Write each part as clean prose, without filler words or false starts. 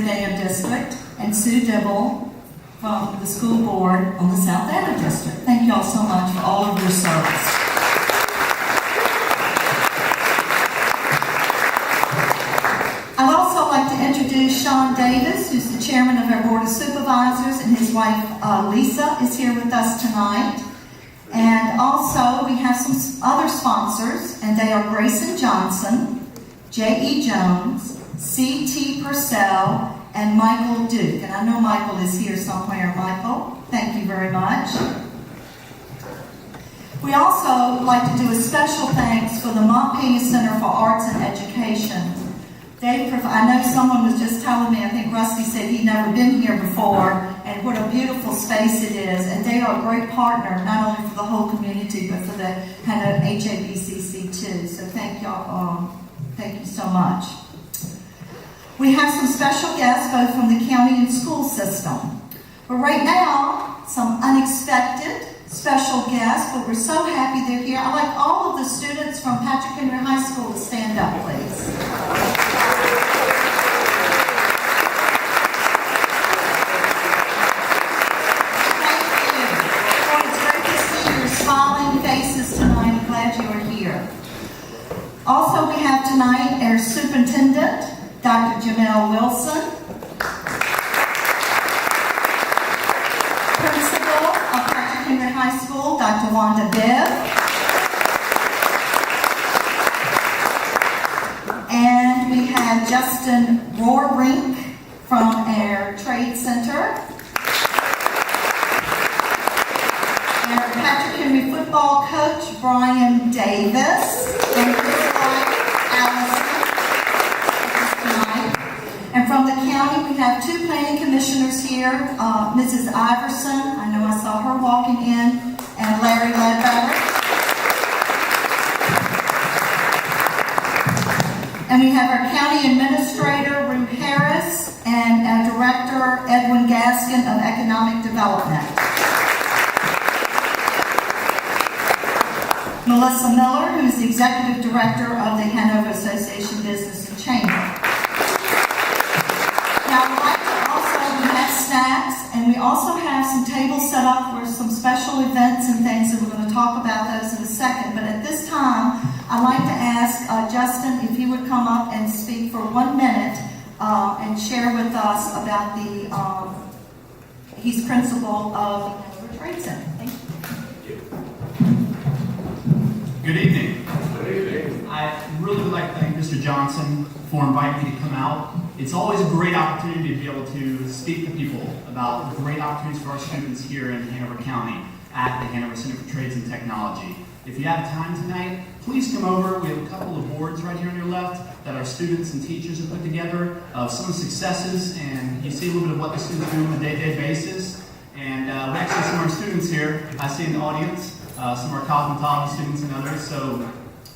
Riverdale District, and Sue Dibble from the school board on the South Anna District. Thank you all so much for all of your service. I'd also like to introduce Sean Davis, who's the chairman of our Board of Supervisors, and his wife Lisa is here with us tonight. And also we have some other sponsors, and they are Grayson Johnson, J.E. Jones, C.T. Purcell, and Michael Duke. And I know Michael is here somewhere. Michael, thank you very much. We also like to do a special thanks for the Montpelier Center for Arts and Education. I know someone was just telling me, I think Rusty said he'd never been here before, and what a beautiful space it is. And they are a great partner, not only for the whole community, but for the HABCC too. So thank y'all. Thank you so much. We have some special guests, both from the county and school system. But right now, some unexpected special guests, but we're so happy they're here. I'd like all of the students from Patrick Henry High School to stand up, please. Tonight. I'm glad you are here. Also, we have tonight our superintendent, Dr. Jamel Wilson, principal of Patrick Henry High School, Dr. Wanda Bibb, and we have Justin Rohrink from our Trade Center. Patrick Henry football coach Brian Davis and his wife Allison tonight. And from the county we have two planning commissioners here, Mrs. Iverson, I know I saw her walking in, and Larry Ledbetter. And we have our county administrator Rue Harris and our director Edwin Gaskin of Economic Development. Melissa Miller, who's the Executive Director of the Hanover Association Business and Chamber. Now, I'd like to also, we have snacks, and we also have some tables set up for some special events and things, and we're going to talk about those in a second. But at this time, I'd like to ask Justin if he would come up and speak for 1 minute and share with us about he's principal of the Hanover Trade Center. Thank you. Good evening. Good evening. I really would like to thank Mr. Johnson for inviting me to come out. It's always a great opportunity to be able to speak to people about the great opportunities for our students here in Hanover County at the Hanover Center for Trades and Technology. If you have time tonight, please come over. We have a couple of boards right here on your left that our students and teachers have put together of some of the successes, and you see a little bit of what the students do on a day-to-day basis. And we actually have some of our students here I see in the audience. Some of our cosmetology students and others. So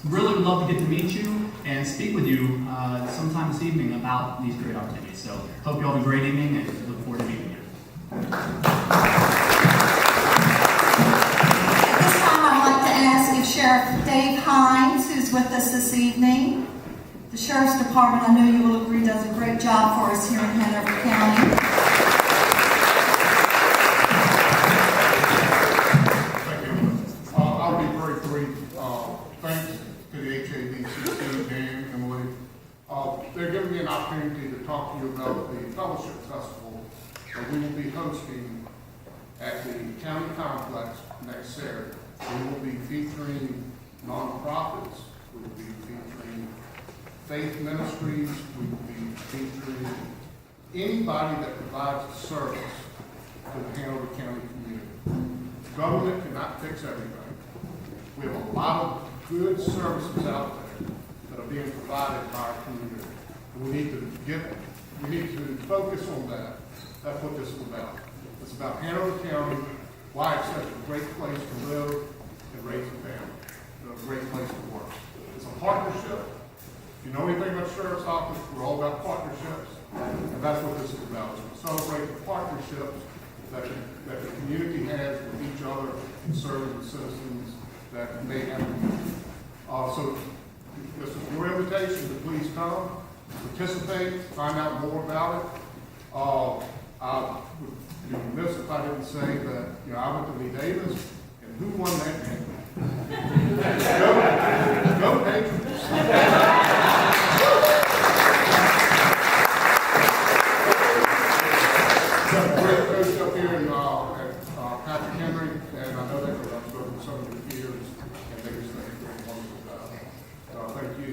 really would love to get to meet you and speak with you sometime this evening about these great opportunities. So hope you all have a great evening and look forward to meeting you. At this time, I'd like to ask if Sheriff Dave Hines, who's with us this evening, the Sheriff's Department, I know you will agree, does a great job for us here in Hanover County. Thanks to the HABCC, Dan, Emily. They're giving me an opportunity to talk to you about the Fellowship Festival that we will be hosting at the County Complex next Saturday. We will be featuring nonprofits, we will be featuring faith ministries, we will be featuring anybody that provides a service to the Hanover County community. Government cannot fix everything. We have a lot of good services out there that are being provided by our community. And we need to focus on that. That's what this is about. It's about Hanover County, why it's such a great place to live and raise a family, and a great place to work. It's a partnership. If you know anything about the Sheriff's Office, we're all about partnerships, and that's what this is about. It's to celebrate the partnerships that the community has with each other and serving the citizens that may have a need. So this is your invitation to please come, participate, find out more about it, I would be remiss if I didn't say that, I went to Lee Davis, and who won that game? Go Patriots. Great coach up here at Patrick Henry, and I know that because I've spoken to some of the peers, and they just think you're doing a wonderful job. Thank you.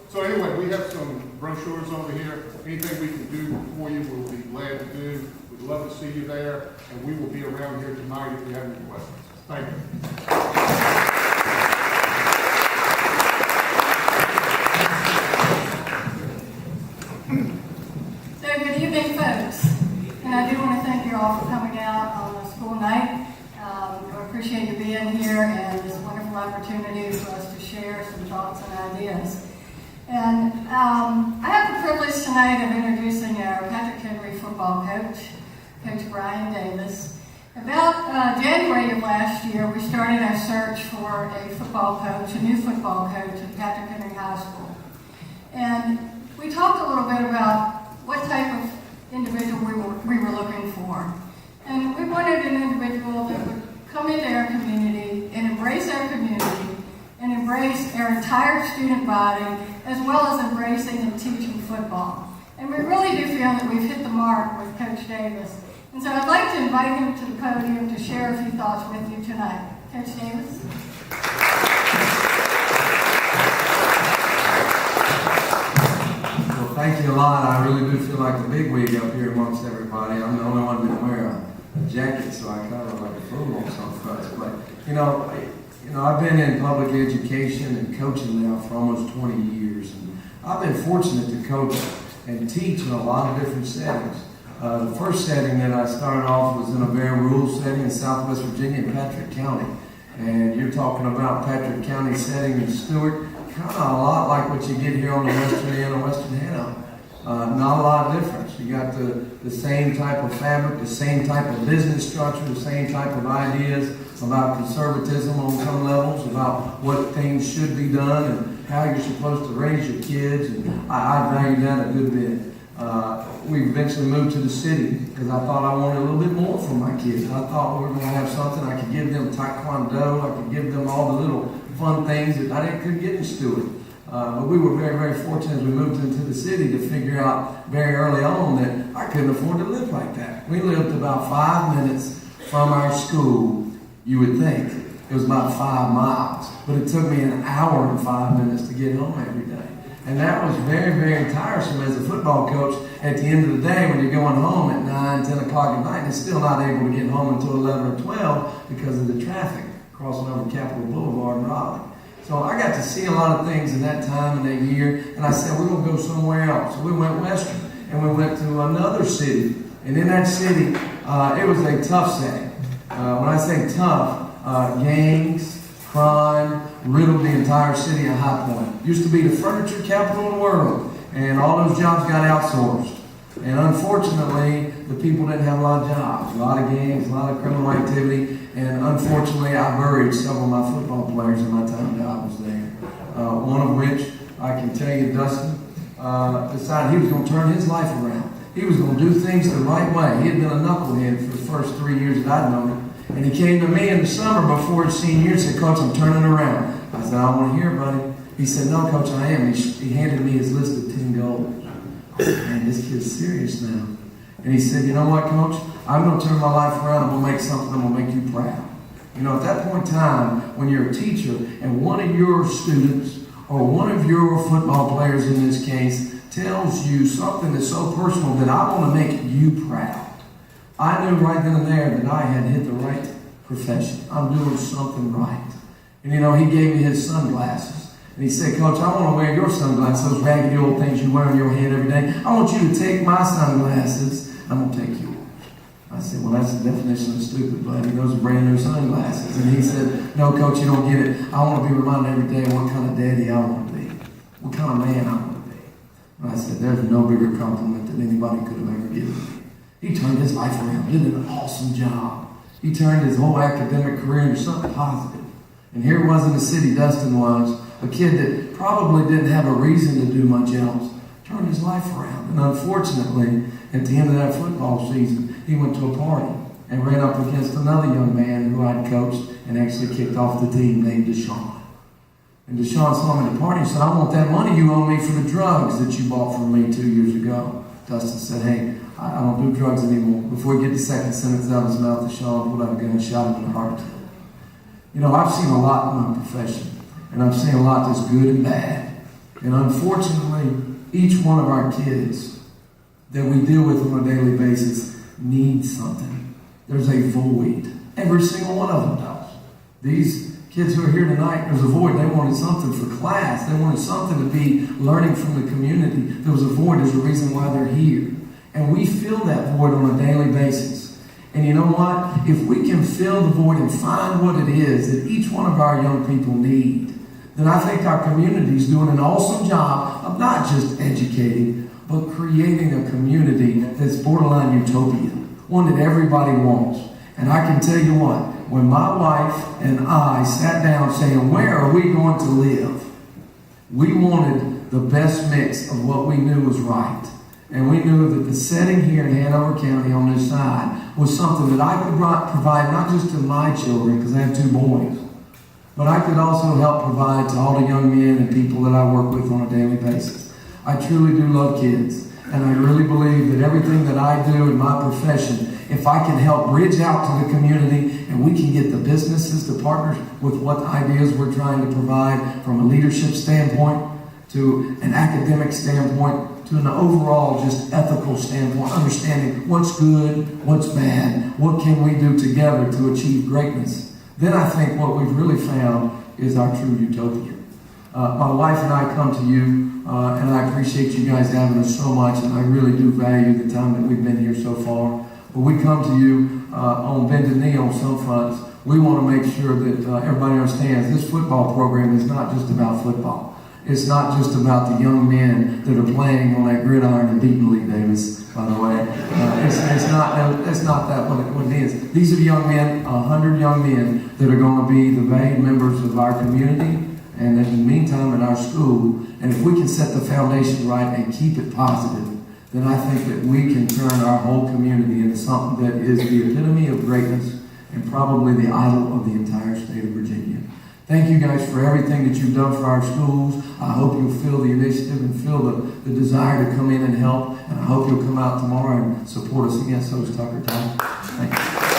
So anyway, we have some brochures over here. Anything we can do for you, we'll be glad to do. We'd love to see you there, and we will be around here tonight if you have any questions. Thank you. So good evening, folks. And I do want to thank you all for coming out on the school night. I appreciate you being here and this wonderful opportunity for us to share some thoughts and ideas. And I have the privilege tonight of introducing our Patrick Henry football coach, Coach Brian Davis. About January of last year, we started our search for a football coach, a new football coach at Patrick Henry High School. And we talked a little bit about what type of individual we were looking for. And we wanted an individual that would come into our community and embrace our community and embrace our entire student body, as well as embracing and teaching football. And we really do feel that we've hit the mark with Coach Davis. And so I'd like to invite him to the podium to share a few thoughts with you tonight. Coach Davis. Well, thank you a lot. I really do feel like the big wig up here amongst everybody. I'm the only one that didn't wear a jacket, so I kind of look like a fool on some fronts. But, I've been in public education and coaching now for almost 20 years. And I've been fortunate to coach and teach in a lot of different settings. The first setting that I started off was in a very rural setting in Southwest Virginia in Patrick County. And you're talking about Patrick County setting in Stewart, kind of a lot like what you get here on the western end of Western Hanover. Not a lot of difference. You got the same type of fabric, the same type of business structure, the same type of ideas about conservatism on some levels, about what things should be done and how you're supposed to raise your kids. And I value that a good bit. We eventually moved to the city because I thought I wanted a little bit more for my kids. I thought we were going to have something I could give them taekwondo, I could give them all the little fun things that I couldn't get in Stewart. But we were very, very fortunate as we moved into the city to figure out very early on that I couldn't afford to live like that. We lived about 5 minutes from our school, you would think. It was about 5 miles. But it took me an hour and 5 minutes to get home every day. And that was very, very tiresome as a football coach. At the end of the day, when you're going home at 9, 10 o'clock at night, and still not able to get home until 11 or 12 because of the traffic crossing over Capitol Boulevard in Raleigh. So I got to see a lot of things in that time and that year, and I said, we're going to go somewhere else. So we went western, and we went to another city. And in that city, it was a tough setting. When I say tough, gangs, crime, riddled the entire city of High Point. Used to be the furniture capital of the world, and all those jobs got outsourced. And unfortunately, the people didn't have a lot of jobs, a lot of gangs, a lot of criminal activity, and unfortunately, I buried several of my football players in my time that I was there. One of which, I can tell you, Dustin, decided he was going to turn his life around. He was going to do things the right way. He had been a knucklehead for the first 3 years that I'd known him. And he came to me in the summer before his senior year and said, Coach, I'm turning around. I said, I want to hear, buddy. He said, no, Coach, I am. He handed me his list of 10 goals. I said, man, this kid's serious now. And he said, you know what, Coach? I'm going to turn my life around. I'm going to make something that will make you proud. You know, at that point in time, when you're a teacher and one of your students or one of your football players in this case tells you something that's so personal that I want to make you proud, I knew right then and there that I had hit the right profession. I'm doing something right. And you know, he gave me his sunglasses. And he said, Coach, I want to wear your sunglasses, those raggedy old things you wear on your head every day. I want you to take my sunglasses. I'm going to take yours. I said, well, that's the definition of stupid, buddy. Those are brand new sunglasses. And he said, no, Coach, you don't get it. I want to be reminded every day what kind of daddy I want to be. What kind of man I want to be. And I said, there's no bigger compliment than anybody could have ever given me. He turned his life around, did an awesome job. He turned his whole academic career into something positive. And here was in the city, Dustin was, a kid that probably didn't have a reason to do much else, turned his life around. And unfortunately, at the end of that football season, he went to a party and ran up against another young man who I'd coached and actually kicked off the team named Deshaun. And Deshaun saw him at the party and said, I want that money you owe me for the drugs that you bought from me 2 years ago. Dustin said, hey, I don't do drugs anymore. Before he get the second sentence out of his mouth, Deshaun pulled out a gun and shot him in the heart. You know, I've seen a lot in my profession, and I've seen a lot that's good and bad. And unfortunately, each one of our kids that we deal with on a daily basis needs something. There's a void. Every single one of them does. These kids who are here tonight, there's a void. They wanted something for class. They wanted something to be learning from the community. There was a void. There's a reason why they're here. And we fill that void on a daily basis. And you know what? If we can fill the void and find what it is that each one of our young people need, then I think our community is doing an awesome job of not just educating, but creating a community that's borderline utopia, one that everybody wants. And I can tell you what, when my wife and I sat down saying, where are we going to live? We wanted the best mix of what we knew was right. And we knew that the setting here in Hanover County on this side was something that I could provide not just to my children, because I have 2 boys, but I could also help provide to all the young men and people that I work with on a daily basis. I truly do love kids, and I really believe that everything that I do in my profession, if I can help bridge out to the community and we can get the businesses to partner with what ideas we're trying to provide from a leadership standpoint to an academic standpoint to an overall just ethical standpoint, understanding what's good, what's bad, what can we do together to achieve greatness, then I think what we've really found is our true utopia. My wife and I come to you, and I appreciate you guys having us so much, and I really do value the time that we've been here so far. But we come to you on bended knee on some fronts. We want to make sure that everybody understands this football program is not just about football. It's not just about the young men that are playing on that gridiron and beating Lee Davis, by the way. It's not that what it is. These are young men, 100 young men that are going to be the valued members of our community and in the meantime in our school. And if we can set the foundation right and keep it positive, then I think that we can turn our whole community into something that is the epitome of greatness and probably the idol of the entire state of Virginia. Thank you guys for everything that you've done for our schools. I hope you'll feel the initiative and feel the desire to come in and help. And I hope you'll come out tomorrow and support us against those Tucker Titans. Thank you.